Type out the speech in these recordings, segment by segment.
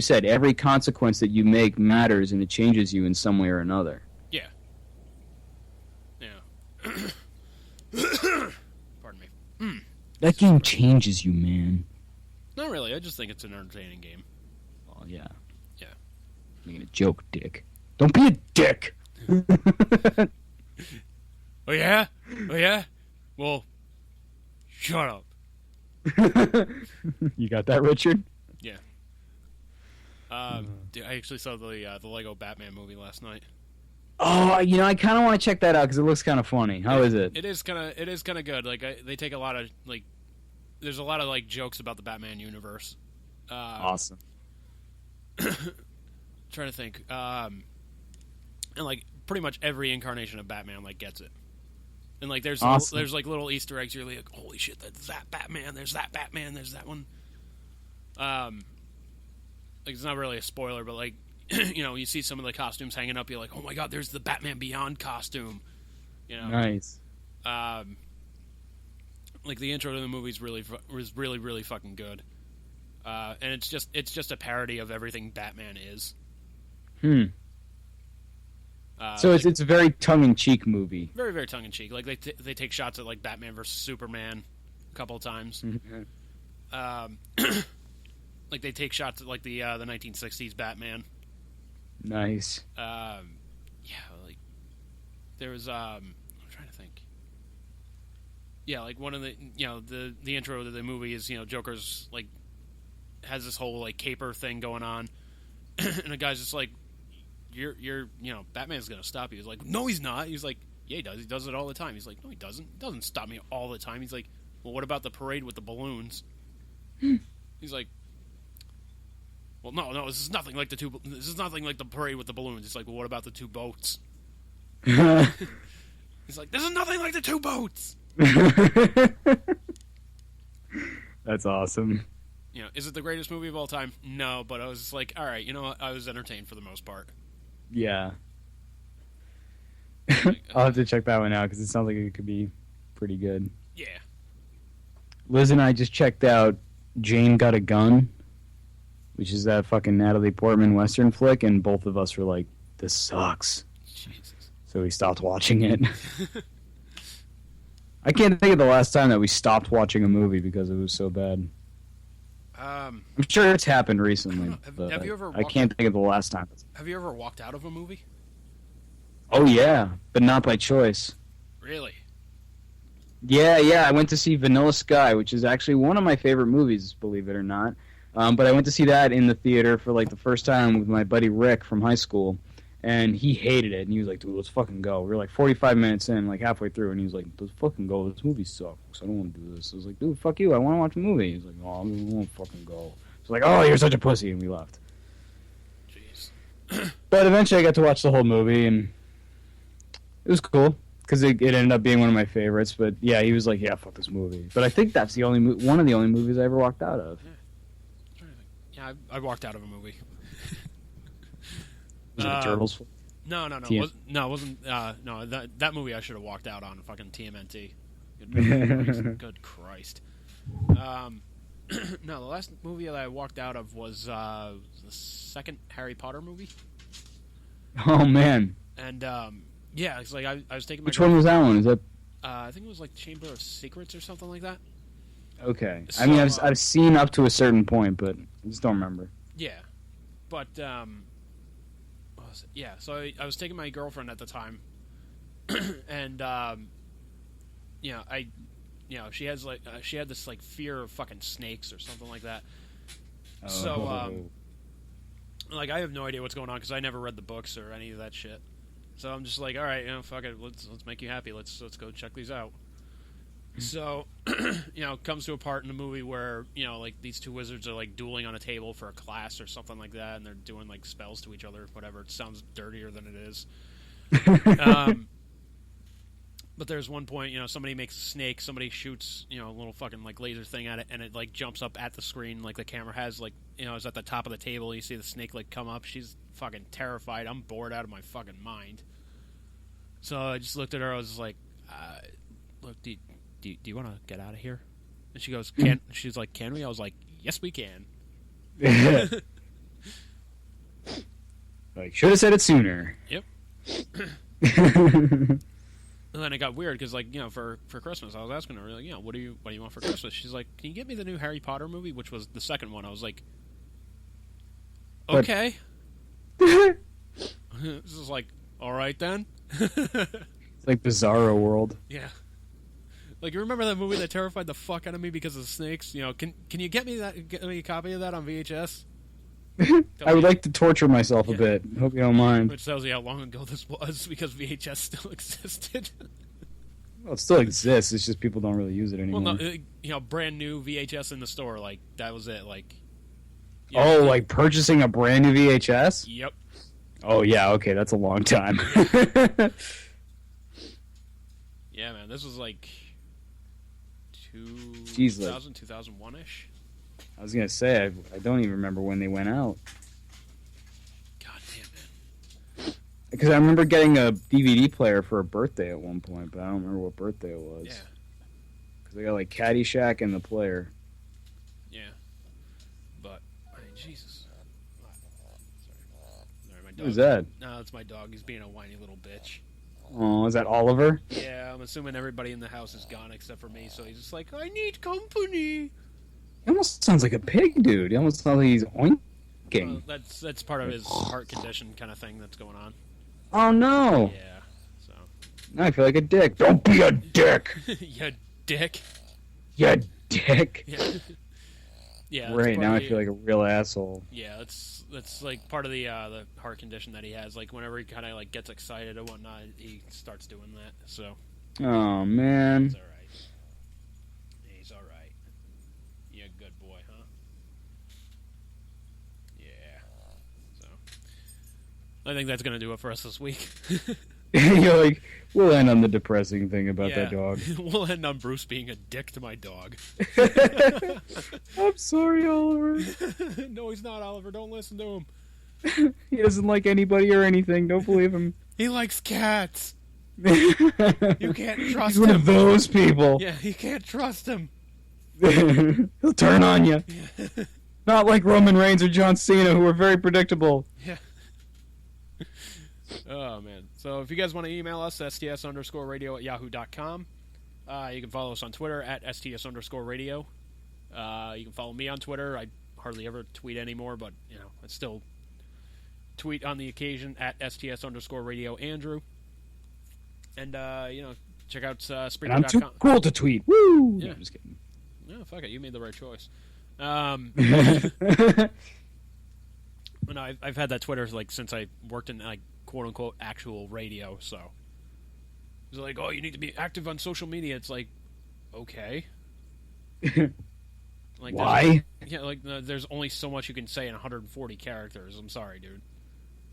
said, every consequence that you make matters, and it changes you in some way or another. Yeah. Yeah. Pardon me. That game changes you, man. Not really. I just think it's an entertaining game. Oh, yeah. Yeah. Making a joke, dick. Don't be a dick! Oh, yeah? Oh, yeah? Well, shut up. You got that, Richard? Yeah. Dude, I actually saw the Lego Batman movie last night. Oh, I kind of want to check that out because it looks kind of funny. How is it? It is kind of good. Like they take a lot of there's a lot of jokes about the Batman universe. Awesome. Trying to think. And pretty much every incarnation of Batman gets it. And there's awesome. there's little Easter eggs. You're like, holy shit, that's that Batman. There's that Batman. There's that one. It's not really a spoiler, but you see some of the costumes hanging up. You're like, oh my god, there's the Batman Beyond costume. Nice. The intro to the movie was really fucking good. And it's just a parody of everything Batman is. So it's a very tongue-in-cheek movie. Very, very tongue-in-cheek. They take shots at Batman versus Superman a couple of times. They take shots at the 1960s Batman. Nice. There was I'm trying to think. Yeah, one of the the intro to the movie is Joker's has this whole caper thing going on, and the guy's just like, you're Batman's gonna stop you. He's like, no, he's not. He's like, yeah, he does. He does it all the time. He's like, no, he doesn't. He doesn't stop me all the time. He's like, well, what about the parade with the balloons? He's like, well, no, this is nothing like the parade with the balloons. He's like, well, what about the two boats? He's like, this is nothing like the two boats. That's awesome. Is it the greatest movie of all time? No, but I was just like, all right, you know what? I was entertained for the most part. Yeah. I'll have to check that one out because it sounds like it could be pretty good. Yeah. Liz and I just checked out Jane Got a Gun, which is that fucking Natalie Portman Western flick, and both of us were like, this sucks. Jesus. So we stopped watching it. I can't think of the last time that we stopped watching a movie because it was so bad. I'm sure it's happened recently. Have you ever? I can't think of the last time. Have you ever walked out of a movie? Oh yeah, but not by choice. Really? Yeah. I went to see Vanilla Sky, which is actually one of my favorite movies, believe it or not. But I went to see that in the theater for the first time with my buddy Rick from high school, and he hated it. And he was like, "Dude, let's fucking go." We were 45 minutes in, halfway through, and he was like, "Let's fucking go. This movie sucks. I don't want to do this." I was like, "Dude, fuck you. I want to watch a movie." He's like, "Oh, I won't fucking go." So "Oh, you're such a pussy," and we left. Jeez. But eventually, I got to watch the whole movie, and it was cool because it ended up being one of my favorites. But yeah, he was like, "Yeah, fuck this movie." But I think that's the only one of the only movies I ever walked out of. Yeah, I walked out of a movie. Was it the Turtles? No. It wasn't. No, that movie I should have walked out on fucking TMNT. Good Christ. No, the last movie that I walked out of was the second Harry Potter movie. Oh man. And yeah, it's I was taking my. Which one was that one? Is that? I think it was Chamber of Secrets or something like that. Okay. So, I mean, I've seen up to a certain point, but I just don't remember. Yeah, but what was it? Yeah. So I was taking my girlfriend at the time, and she has she had this fear of fucking snakes or something like that. Oh. So I have no idea what's going on because I never read the books or any of that shit. So I'm just all right, fuck it, let's make you happy. Let's go check these out. So, comes to a part in the movie where, these two wizards are, dueling on a table for a class or something like that, and they're doing, spells to each other, whatever. It sounds dirtier than it is. But there's one point, somebody makes a snake, somebody shoots, a little fucking, laser thing at it, and it, jumps up at the screen, the camera has, is at the top of the table, you see the snake, come up. She's fucking terrified. I'm bored out of my fucking mind. So I just looked at her, I was just like, look, do you want to get out of here? And she goes, she's like, can we? I was like, yes, we can. Like, should have said it sooner. Yep. And then it got weird because, like, you know, for Christmas, I was asking her, like, you know, what do you want for Christmas? She's like, can you get me the new Harry Potter movie, which was the second one? I was like, okay. This is like, all right then. It's like Bizarro World. Yeah. Like, you remember that movie that terrified the fuck out of me because of snakes? You know, can you get me a copy of that on VHS? I would like to torture myself a bit. Hope you don't mind. Which tells you how long ago this was, because VHS still existed. Well, it still exists. It's just people don't really use it anymore. Well, no, you know, brand new VHS in the store, like, that was it. Like, like purchasing a brand new VHS? Yep. Oh, yeah, okay, that's a long time. Yeah, man, this was like 2001-ish. I was going to say, I don't even remember when they went out. God damn, man. Because I remember getting a DVD player for a birthday at one point, but I don't remember what birthday it was. Yeah. Because I got, like, Caddyshack and the player. Yeah. But, I mean, Jesus. Sorry, my dog. Who's that? No, it's my dog. He's being a whiny little bitch. Oh, is that Oliver? Yeah, I'm assuming everybody in the house is gone except for me, so he's just like, I need company. He almost sounds like a pig, dude. He almost sounds like he's oinking. That's part of his heart condition kind of thing that's going on. Oh, no. Yeah, so. Now I feel like a dick. Don't be a dick. You dick. You dick. Yeah. Yeah. Right, now I feel like a real asshole. Yeah, that's like part of the heart condition that he has. Like, whenever he kind of, like, gets excited or whatnot, he starts doing that, so. Oh, man. It's alright. He's alright. You're a good boy, huh? Yeah. So. I think that's going to do it for us this week. You're like, we'll end on the depressing thing about that dog. We'll end on Bruce being a dick to my dog. I'm sorry, Oliver. No, he's not, Oliver. Don't listen to him. He doesn't like anybody or anything. Don't believe him. He likes cats. You can't trust He's one of those people. Yeah, you can't trust him. He'll turn on you. Yeah. Not like Roman Reigns or John Cena, who are very predictable. Yeah. Oh, man. So if you guys want to email us, sts_radio@yahoo.com. You can follow us on Twitter at sts_radio. You can follow me on Twitter. I hardly ever tweet anymore, but, you know, I still tweet on the occasion at sts_radio Andrew. And, you know, check out Spreaker.com. I'm too cool to tweet. Woo! Yeah. No, I'm just kidding. No, fuck it. You made the right choice. No, I've had that Twitter, like, since I worked in, like, quote-unquote actual radio, so. It's like, oh, you need to be active on social media. It's like, okay. Like, why? Yeah, like, there's only so much you can say in 140 characters. I'm sorry, dude.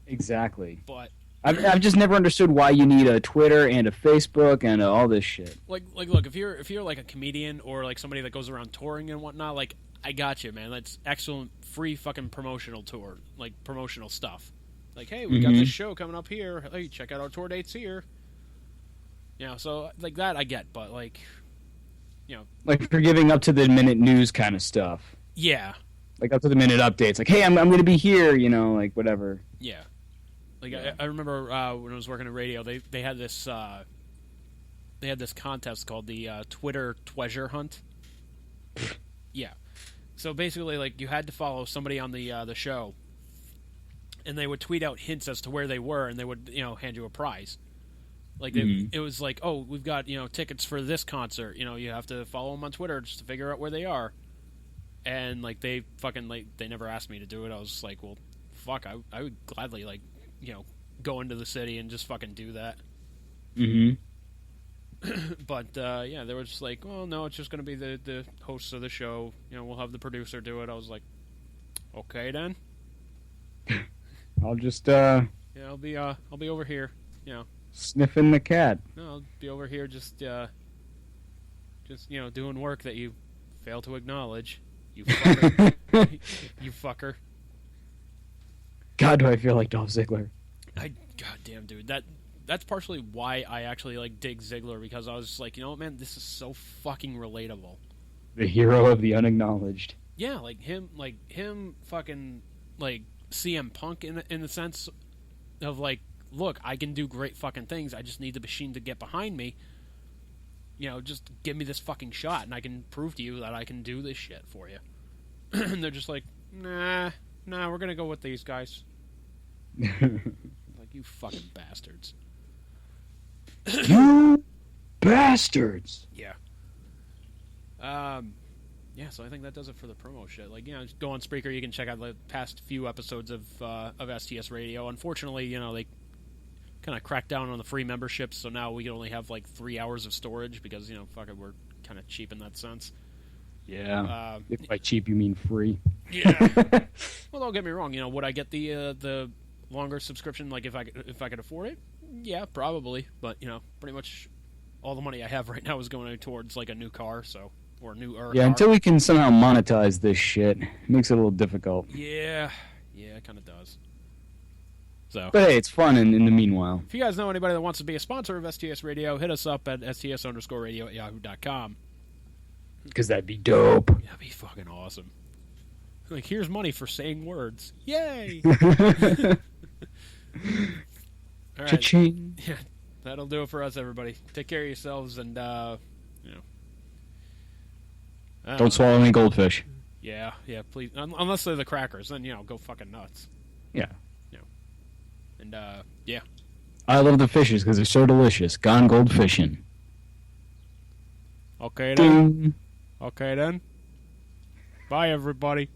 Exactly. But I've just never understood why you need a Twitter and a Facebook and all this shit. Like, look, if you're like a comedian or like somebody that goes around touring and whatnot, like, I got you, man. That's excellent, free fucking promotional tour, like promotional stuff. Like, hey, we got this show coming up here. Hey, check out our tour dates here. You know, so like that I get, but like, you know, like for giving up to the minute news kind of stuff. Yeah. Like up to the minute updates. Like, hey, I'm going to be here. You know, like whatever. Yeah. Like I remember when I was working in radio, they had this contest called the Twitter Treasure Hunt. Yeah. So basically, like, you had to follow somebody on the show, and they would tweet out hints as to where they were, and they would, you know, hand you a prize. Like, it was like, oh, we've got, you know, tickets for this concert. You know, you have to follow them on Twitter just to figure out where they are. And, like, they fucking, like, they never asked me to do it. I was like, well, fuck, I would gladly, like, you know, go into the city and just fucking do that. Mm-hmm. But, yeah, they were just like, well, no, it's just going to be the hosts of the show. You know, we'll have the producer do it. I was like, okay, then. I'll just, yeah, I'll be over here, you know. Sniffing the cat. No, I'll be over here just, you know, doing work that you fail to acknowledge. You fucker. You fucker. God, do I feel like Dolph Ziggler. Goddamn, dude. That's partially why I actually, like, dig Ziggler, because I was just like, you know what, man, this is so fucking relatable. The hero of the unacknowledged. Yeah, like him fucking, like, CM Punk in the sense of like, look, I can do great fucking things. I just need the machine to get behind me. You know, just give me this fucking shot, and I can prove to you that I can do this shit for you. And they're just like, nah, we're gonna go with these guys. Like, you fucking bastards. You bastards. Yeah. Yeah, so I think that does it for the promo shit. Like, you know, just go on Spreaker. You can check out the past few episodes of STS Radio. Unfortunately, you know, they kind of cracked down on the free memberships, so now we can only have like 3 hours of storage because, you know, fuck it, we're kind of cheap in that sense. Yeah. If by cheap you mean free. Yeah. Well, don't get me wrong. You know, would I get the longer subscription? Like, if I could afford it? Yeah, probably. But, you know, pretty much all the money I have right now is going towards like a new car, so. Or yeah, until we can somehow monetize this shit, it makes it a little difficult. Yeah, it kind of does. So, but hey, it's fun in the meanwhile. If you guys know anybody that wants to be a sponsor of STS Radio, hit us up at sts_radio@yahoo.com. Because that'd be dope. That'd be fucking awesome. Like, here's money for saying words. Yay! All right. Cha-ching. Yeah, that'll do it for us, everybody. Take care of yourselves, and, you know. Don't swallow any goldfish. Yeah, please. Unless they're the crackers, then, you know, go fucking nuts. Yeah. You know. And, yeah. I love the fishes because they're so delicious. Gone gold fishing. Okay, then. Okay, then. Bye, everybody.